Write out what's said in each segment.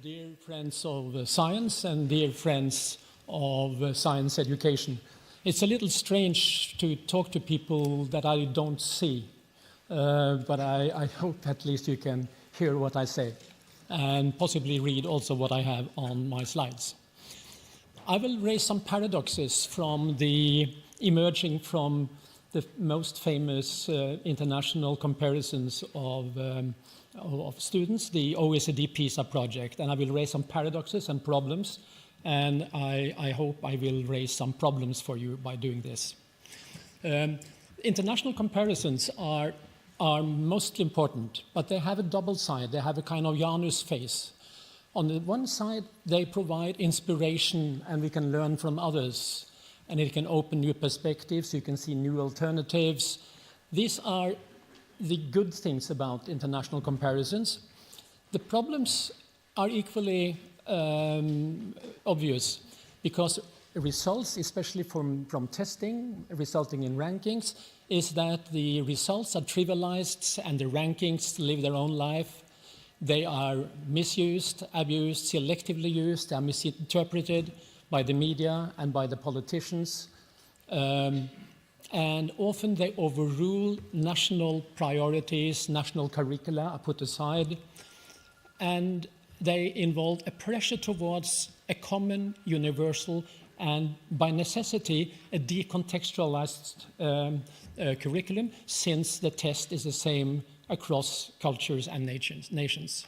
Dear friends of science and dear friends of science education, it's a little strange to talk to people that I don't see, but I hope at least you can hear what I say and possibly read also what I have on my slides. I will raise some paradoxes from emerging from the most famous international comparisons of students, the OECD PISA-project, and I will raise some paradoxes and problems, and I hope I will raise some problems for you by doing this. International comparisons are most important, but they have a double side. They have a kind of Janus face. On the one side, they provide inspiration, and we can learn from others, and it can open new perspectives, you can see new alternatives. These are the good things about international comparisons. The problems are equally obvious, because results, especially from testing, resulting in rankings, is that the results are trivialized and the rankings live their own life. They are misused, abused, selectively used, they are misinterpreted by the media and by the politicians. And often they overrule national priorities, national curricula are put aside, and they involve a pressure towards a common, universal, and by necessity, a decontextualized curriculum, since the test is the same across cultures and nations.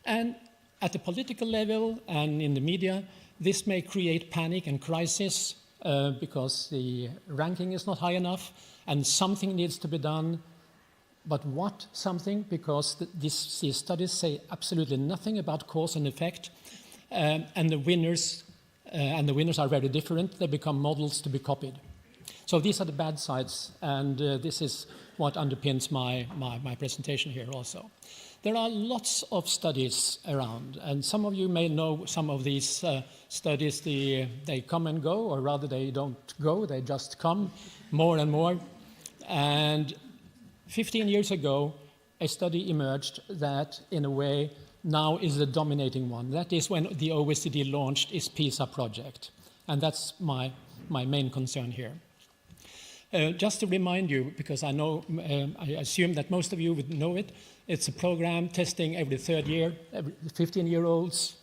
And at the political level and in the media, this may create panic and crisis because the ranking is not high enough and something needs to be done. But what something? Because these studies say absolutely nothing about cause and effect, and the winners are very different. They become models to be copied. So these are the bad sides, and this is what underpins my presentation here also. There are lots of studies around, and some of you may know some of these studies. They come and go, or rather they don't go, they just come more and more. And 15 years ago, a study emerged that, in a way, now is the dominating one. That is when the OECD launched its PISA-project, and that's my main concern here. Just to remind you, because I know, I assume that most of you would know it, it's a program testing every third year, 15-year-olds.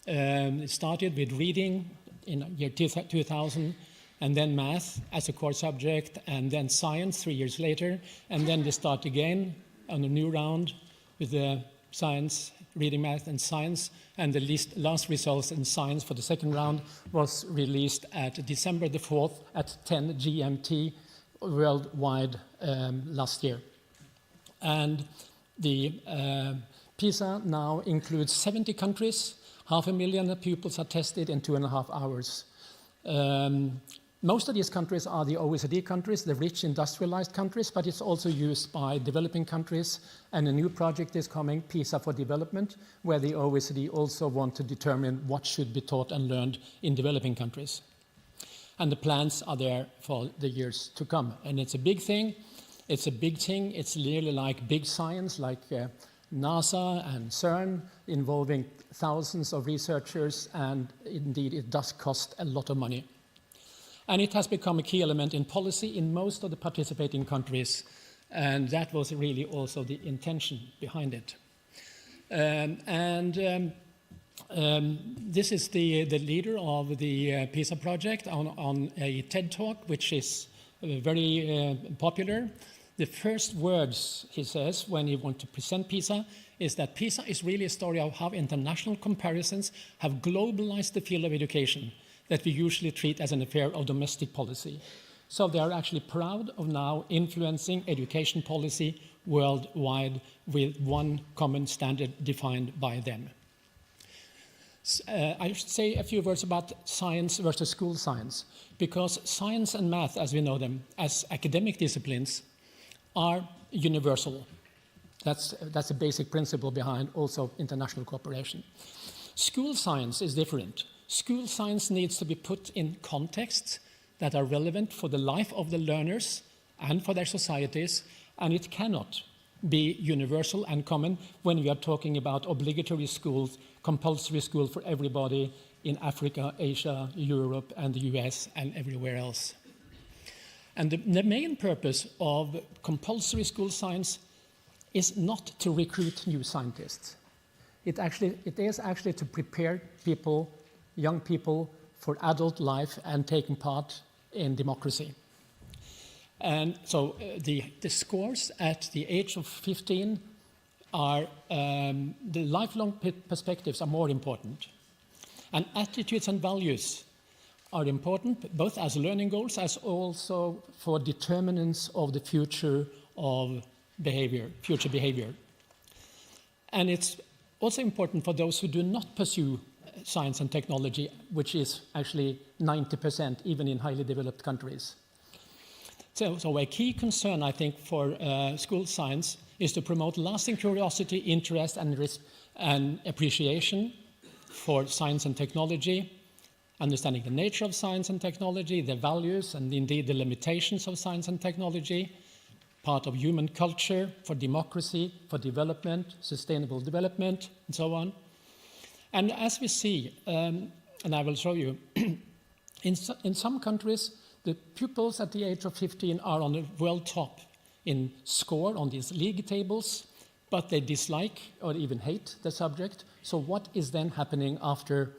It started with reading in year 2000, and then math as a core subject, and then science 3 years later, and then they start again on a new round with the science, reading, math, and science, and the last results in science for the second round was released at December the 4th at 10 GMT worldwide last year. And the PISA now includes 70 countries, 500,000 pupils are tested in 2.5 hours. Most of these countries are the OECD countries, the rich industrialized countries, but it's also used by developing countries, and a new project is coming, PISA for Development, where the OECD also want to determine what should be taught and learned in developing countries. And the plans are there for the years to come. And it's a big thing. It's a big thing. It's nearly like big science, like NASA and CERN, involving thousands of researchers, and indeed it does cost a lot of money. And it has become a key element in policy in most of the participating countries, and that was really also the intention behind it. This is the leader of the PISA project on a TED Talk, which is very popular. The first words he says when he wants to present PISA is that PISA is really a story of how international comparisons have globalized the field of education that we usually treat as an affair of domestic policy. So they are actually proud of now influencing education policy worldwide with one common standard defined by them. I should say a few words about science versus school science, because science and math, as we know them, as academic disciplines, are universal. That's a basic principle behind also international cooperation. School science is different. School science needs to be put in contexts that are relevant for the life of the learners and for their societies, and it cannot be universal and common when we are talking about obligatory schools, compulsory school for everybody in Africa, Asia, Europe, and the US, and everywhere else. And the main purpose of compulsory school science is not to recruit new scientists. It is actually to prepare people, young people, for adult life and taking part in democracy. And so the scores at the age of 15 are, the lifelong perspectives are more important. And attitudes and values are important, both as learning goals, as also for determinants of the future of behavior, future behavior. And it's also important for those who do not pursue science and technology, which is actually 90%, even in highly developed countries. So a key concern, I think, for school science is to promote lasting curiosity, interest, and appreciation for science and technology, understanding the nature of science and technology, the values, and indeed the limitations of science and technology, part of human culture, for democracy, for development, sustainable development, and so on. And as we see, and I will show you, in some countries, the pupils at the age of 15 are on the world top in score on these league tables, but they dislike or even hate the subject. So what is then happening after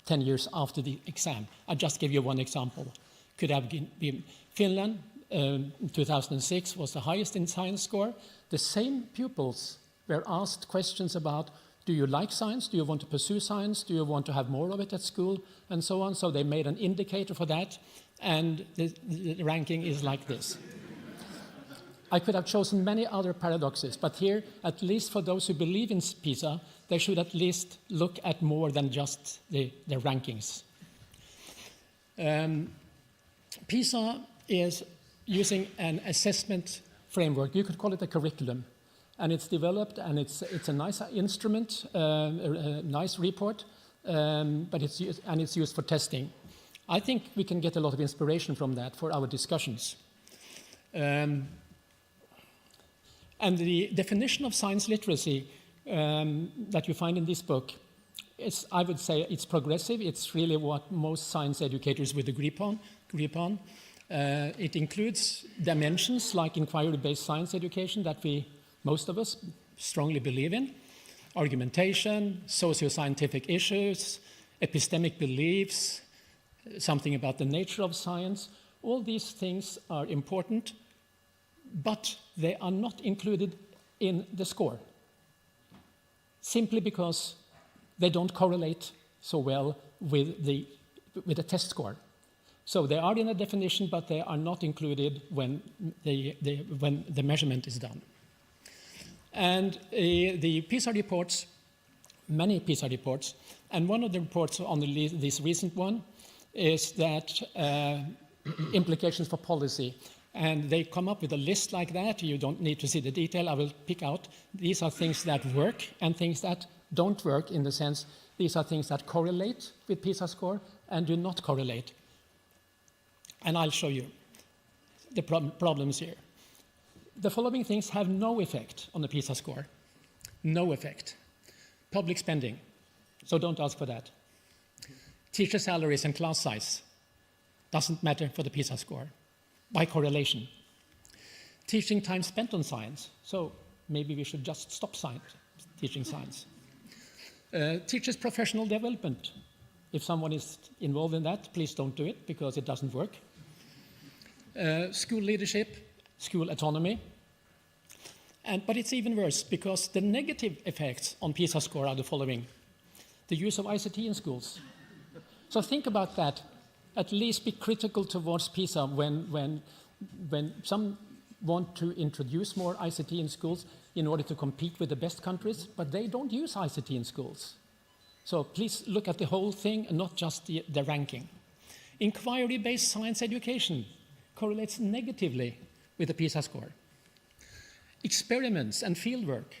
10 years after the exam? I'll just give you one example. Could have been Finland, 2006 was the highest in science score. The same pupils were asked questions about, do you like science? Do you want to pursue science? Do you want to have more of it at school? And so on. So they made an indicator for that. And the ranking is like this. I could have chosen many other paradoxes, but here, at least for those who believe in PISA, they should at least look at more than just the rankings. PISA is using an assessment framework. You could call it a curriculum. And it's developed, and it's a nice instrument, a nice report, but it's used for testing. I think we can get a lot of inspiration from that for our discussions. And the definition of science literacy that you find in this book is, I would say, it's progressive. It's really what most science educators would agree upon. It includes dimensions like inquiry-based science education that most of us strongly believe in, argumentation, socio-scientific issues, epistemic beliefs, something about the nature of science. All these things are important, but they are not included in the score, simply because they don't correlate so well with the test score. So they are in a definition, but they are not included when the measurement is done. And the PISA reports, many PISA reports, and one of the reports on this recent one is that implications for policy. And they come up with a list like that. You don't need to see the detail. I will pick out. These are things that work and things that don't work, in the sense these are things that correlate with PISA score and do not correlate. And I'll show you the problems here. The following things have no effect on the PISA score. No effect. Public spending. So don't ask for that. Teacher salaries and class size. Doesn't matter for the PISA score. By correlation. Teaching time spent on science. So maybe we should just stop teaching science. Teachers' professional development. If someone is involved in that, please don't do it, because it doesn't work. School leadership, school autonomy. But it's even worse, because the negative effects on PISA score are the following. The use of ICT in schools. So think about that. At least be critical towards PISA when some want to introduce more ICT in schools in order to compete with the best countries, but they don't use ICT in schools. So please look at the whole thing and not just the ranking. Inquiry-based science education correlates negatively with the PISA score. Experiments and fieldwork.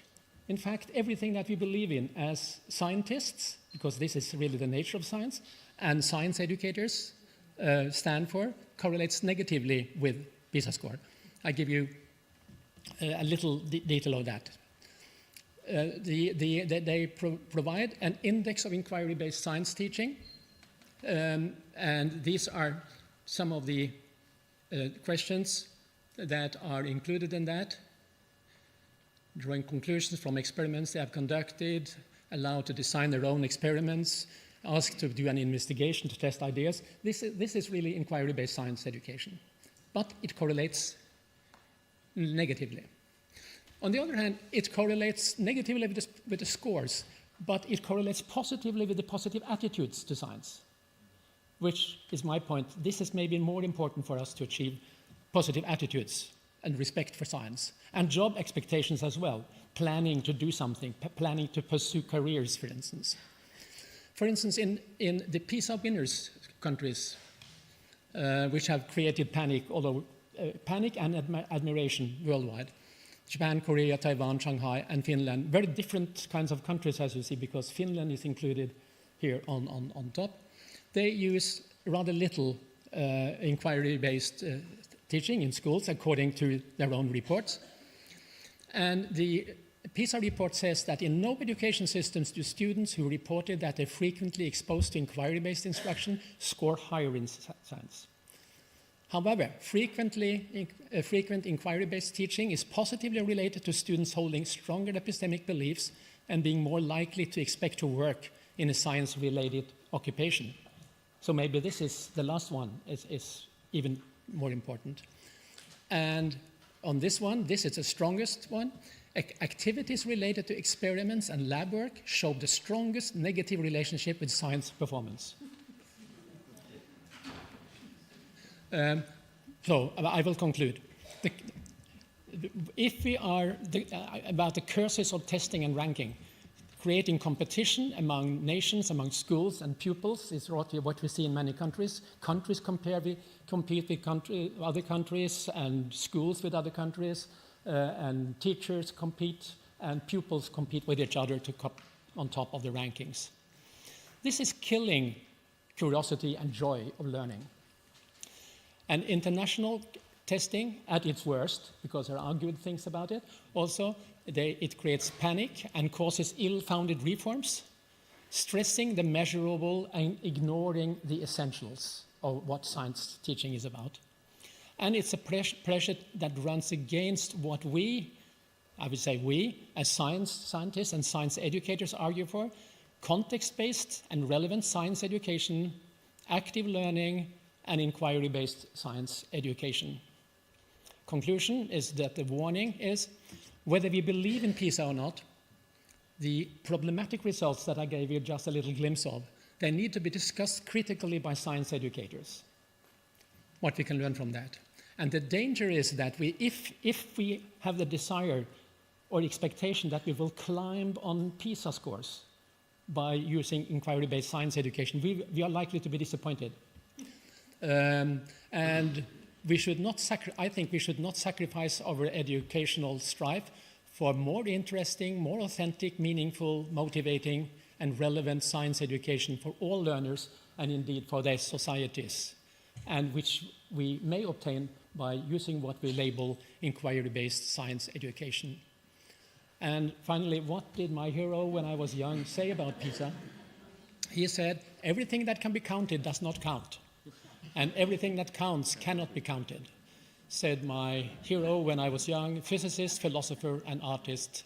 In fact, everything that we believe in as scientists, because this is really the nature of science, and science educators stand for, correlates negatively with PISA score. I give you a little detail of that. They provide an index of inquiry-based science teaching, and these are some of the questions that are included in that. Drawing conclusions from experiments they have conducted, allowed to design their own experiments, asked to do an investigation to test ideas. This is really inquiry-based science education, but it correlates negatively. On the other hand, it correlates negatively with the scores, but it correlates positively with the positive attitudes to science, which is my point. This is maybe more important for us to achieve positive attitudes and respect for science, and job expectations as well, planning to do something, planning to pursue careers, for instance. For instance, in the PISA winners countries, which have created panic, although panic and admiration worldwide, Japan, Korea, Taiwan, Shanghai, and Finland, very different kinds of countries, as you see, because Finland is included here on top. They use rather little inquiry-based teaching in schools, according to their own reports. And the PISA report says that in no education systems do students who reported that they're frequently exposed to inquiry-based instruction score higher in science. However, frequent inquiry-based teaching is positively related to students holding stronger epistemic beliefs and being more likely to expect to work in a science-related occupation. So maybe this is the last one, is even more important. And on this one, this is the strongest one. Activities related to experiments and lab work show the strongest negative relationship with science performance. So I will conclude. If we are about the curses of testing and ranking, creating competition among nations, among schools and pupils is what we see in many countries. Countries compete with other countries, and schools with other countries, and teachers compete, and pupils compete with each other to come on top of the rankings. This is killing curiosity and joy of learning. And international testing at its worst, because there are good things about it, also it creates panic and causes ill-founded reforms, stressing the measurable and ignoring the essentials of what science teaching is about. And it's a pressure that runs against what I would say we, as scientists and science educators argue for: context-based and relevant science education, active learning, and inquiry-based science education. Conclusion is that the warning is, whether we believe in PISA or not, the problematic results that I gave you just a little glimpse of, they need to be discussed critically by science educators, what we can learn from that. And the danger is that if we have the desire or expectation that we will climb on PISA scores by using inquiry-based science education, we are likely to be disappointed. And we should not I think we should not sacrifice our educational strive for more interesting, more authentic, meaningful, motivating, and relevant science education for all learners, and indeed for their societies, and which we may obtain by using what we label inquiry-based science education. And finally, what did my hero when I was young say about PISA? He said, everything that can be counted does not count, and everything that counts cannot be counted, said my hero when I was young, physicist, philosopher, and artist,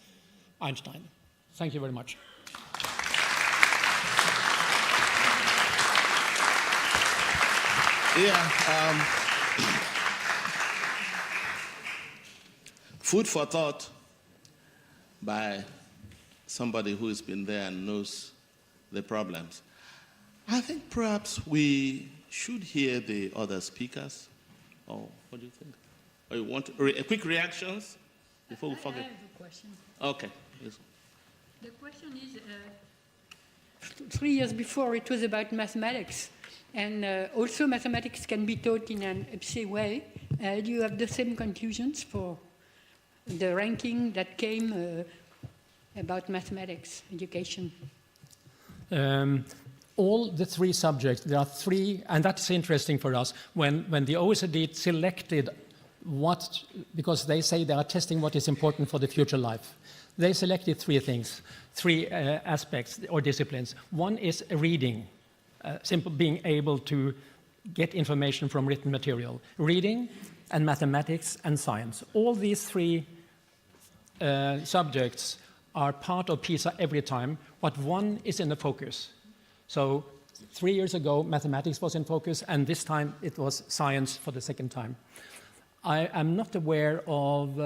Einstein. Thank you very much. Yeah, food for thought by somebody who has been there and knows the problems. I think perhaps we should hear the other speakers. Oh, what do you think? Or you want quick reactions before we forget? I have a question. Okay. Yes. The question is, 3 years before it was about mathematics, and also mathematics can be taught in an IBSE way. Do you have the same conclusions for the ranking that came about mathematics education? All the three subjects, there are three, and that's interesting for us. When the OECD selected because they say they are testing what is important for the future life. They selected three things, three aspects or disciplines. One is reading, simple being able to get information from written material. Reading and mathematics and science. All these three subjects are part of PISA every time, but one is in the focus. So 3 years ago, mathematics was in focus, and this time it was science for the second time. I am not aware of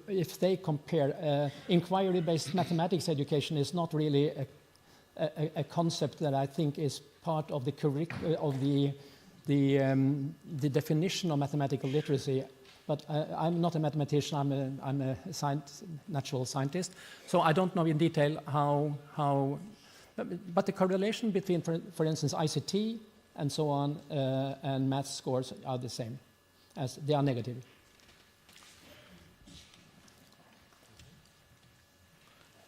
if they compare. Inquiry-based mathematics education is not really a concept that I think is part of the definition of mathematical literacy. But I'm not a mathematician. I'm a natural scientist, so I don't know in detail how. But the correlation between, for instance, ICT and so on and math scores are the same, as they are negative.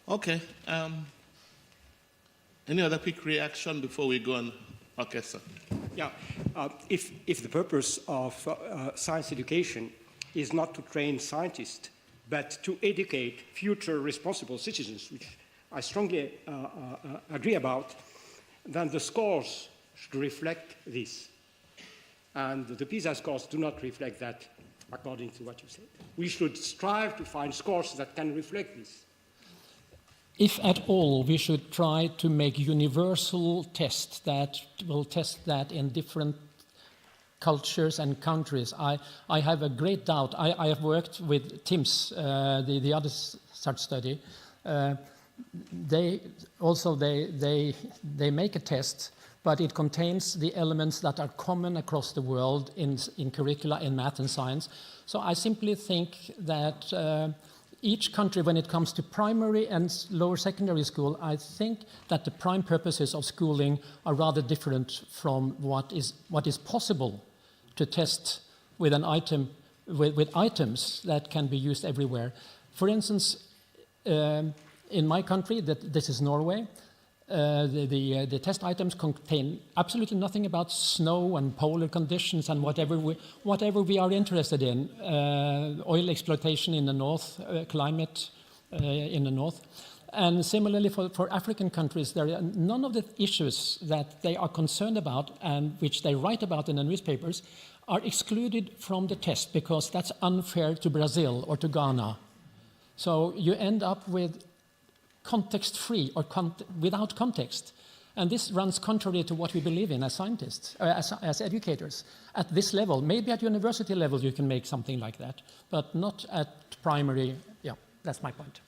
Okay. Any other quick reaction before we go on? Okay, sir. Yeah. If the purpose of science education is not to train scientists, but to educate future responsible citizens, which I strongly agree about, then the scores should reflect this. And the PISA scores do not reflect that, according to what you said. We should strive to find scores that can reflect this. If at all, we should try to make universal tests that will test that in different cultures and countries. I have a great doubt. I have worked with TIMSS, the other such study. They make a test, but it contains the elements that are common across the world in curricula in math and science. So I simply think that each country, when it comes to primary and lower secondary school, I think that the prime purposes of schooling are rather different from what is possible to test with an item, with items that can be used everywhere. For instance, in my country, this is Norway, the test items contain absolutely nothing about snow and polar conditions and whatever we are interested in, oil exploitation in the north, climate in the north. And similarly for African countries, there are none of the issues that they are concerned about and which they write about in the newspapers are excluded from the test because that's unfair to Brazil or to Ghana. So you end up with context-free or without context. And this runs contrary to what we believe in as scientists, as educators. At this level, maybe at university level you can make something like that, but not at primary. Yeah, that's my point.